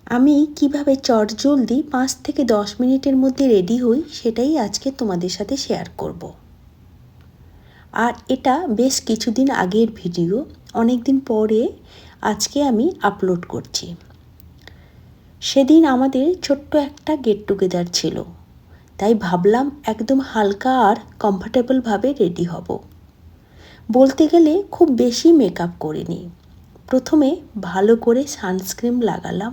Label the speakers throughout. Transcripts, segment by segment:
Speaker 1: আমি কিভাবে চটজলদি 5 থেকে 10 মিনিটের মধ্যে রেডি হই সেটাই আজকে তোমাদের সাথে শেয়ার করব। আর এটা বেশ কিছুদিন আগের ভিডিও, অনেক দিন পরে আজকে আমি আপলোড করছি। সেদিন আমাদের ছোট্ট একটা গেট টুগেদার ছিল, তাই ভাবলাম একদম হালকা আর কমফর্টেবলভাবে রেডি হব। বলতে গেলে খুব বেশি মেকআপ করিনি। প্রথমে ভালো করে সানস্ক্রিন লাগালাম।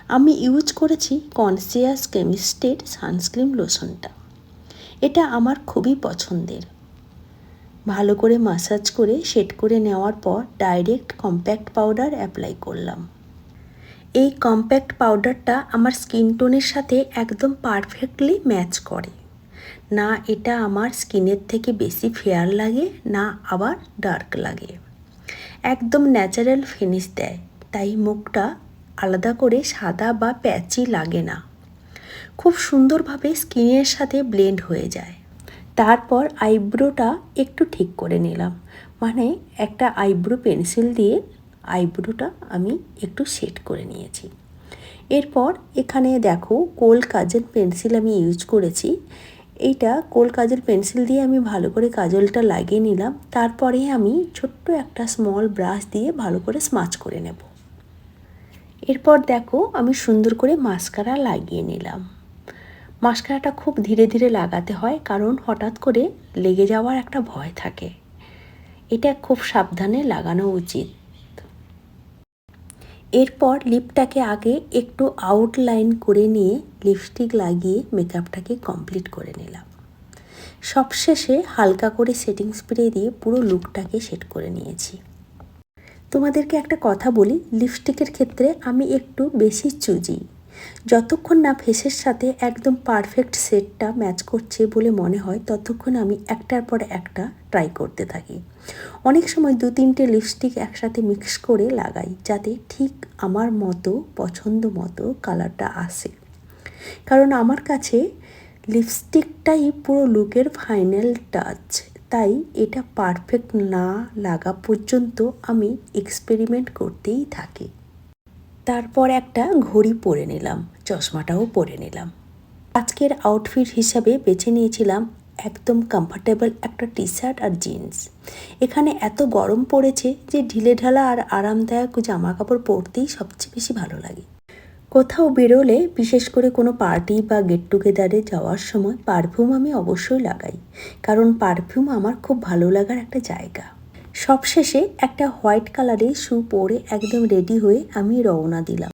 Speaker 1: আমি ইউজ করেছি কনসিয়াস কেমিস্টের সানস্ক্রিন লোশনটা। এটা আমার খুবই পছন্দের। ভালো করে মাসাজ করে সেট করে নেওয়ার পর ডাইরেক্ট কম্প্যাক্ট পাউডার অ্যাপ্লাই করলাম। এই কম্প্যাক্ট পাউডারটা আমার স্কিন টোনের সাথে একদম পারফেক্টলি ম্যাচ করে। না এটা আমার স্কিনের থেকে বেশি ফেয়ার লাগে, না আবার ডার্ক লাগে। একদম ন্যাচারাল ফিনিশ দেয়, তাই মুখটা আলাদা করে সাদা বা প্যাচি লাগে না। খুব সুন্দরভাবে স্কিনের সাথে ব্লেন্ড হয়ে যায়। তারপর আইব্রোটা একটু ঠিক করে নিলাম, মানে একটা আইব্রো পেন্সিল দিয়ে আইব্রোটা আমি একটু সেট করে নিয়েছি। এরপর এখানে দেখো কোল কাজল পেন্সিল আমি ইউজ করেছি। এইটা কোল কাজল পেন্সিল দিয়ে আমি ভালো করে কাজলটা লাগিয়ে নিলাম। তারপরে আমি ছোট্ট একটা স্মল ব্রাশ দিয়ে ভালো করে স্মাচ করে নেব। এরপর দেখো আমি সুন্দর করে মাস্কারা লাগিয়ে নিলাম। মাস্কারাটা খুব ধীরে ধীরে লাগাতে হয়, কারণ হঠাৎ করে লেগে যাওয়ার একটা ভয় থাকে। এটা খুব সাবধানে লাগানো উচিত। এরপর লিপটাকে আগে একটু আউটলাইন করে নিয়ে লিপস্টিক লাগিয়ে মেকআপটাকে কমপ্লিট করে নিলাম। সবশেষে হালকা করে সেটিং স্প্রে দিয়ে পুরো লুকটাকে সেট করে নিয়েছি। তোমাদেরকে একটা কথা বলি, লিপস্টিকের ক্ষেত্রে আমি একটু বেশি চুজি। যতক্ষণ না ফেসের সাথে একদম পারফেক্ট সেটটা ম্যাচ করছে বলে মনে হয়, ততক্ষণ আমি একটার পর একটা ট্রাই করতে থাকি। অনেক সময় 2-3টে লিপস্টিক একসাথে মিক্স করে লাগাই, যাতে ঠিক আমার মতো পছন্দ মতো কালারটা আসে। কারণ আমার কাছে লিপস্টিকটাই পুরো লুকের ফাইনাল টাচ, তাই এটা পারফেক্ট না লাগা পর্যন্ত আমি এক্সপেরিমেন্ট করতেই থাকি। তারপর একটা ঘড়ি পরে নিলাম, চশমাটাও পরে নিলাম। আজকের আউটফিট হিসাবে বেছে নিয়েছিলাম একদম কমফর্টেবল একটা টি শার্ট আর জিন্স। এখানে এত গরম পড়েছে যে ঢিলেঢালা আর আরামদায়ক জামা কাপড় পরতেই সবচেয়ে বেশি ভালো লাগে। কোথাও বেরোলে, বিশেষ করে কোনো পার্টি বা গেট টুগেদারে যাওয়ার সময় পারফিউম আমি অবশ্যই লাগাই, কারণ পারফিউম আমার খুব ভালো লাগার একটা জায়গা। সবশেষে একটা হোয়াইট কালারের শু পরে একদম রেডি হয়ে আমি রওনা দিলাম।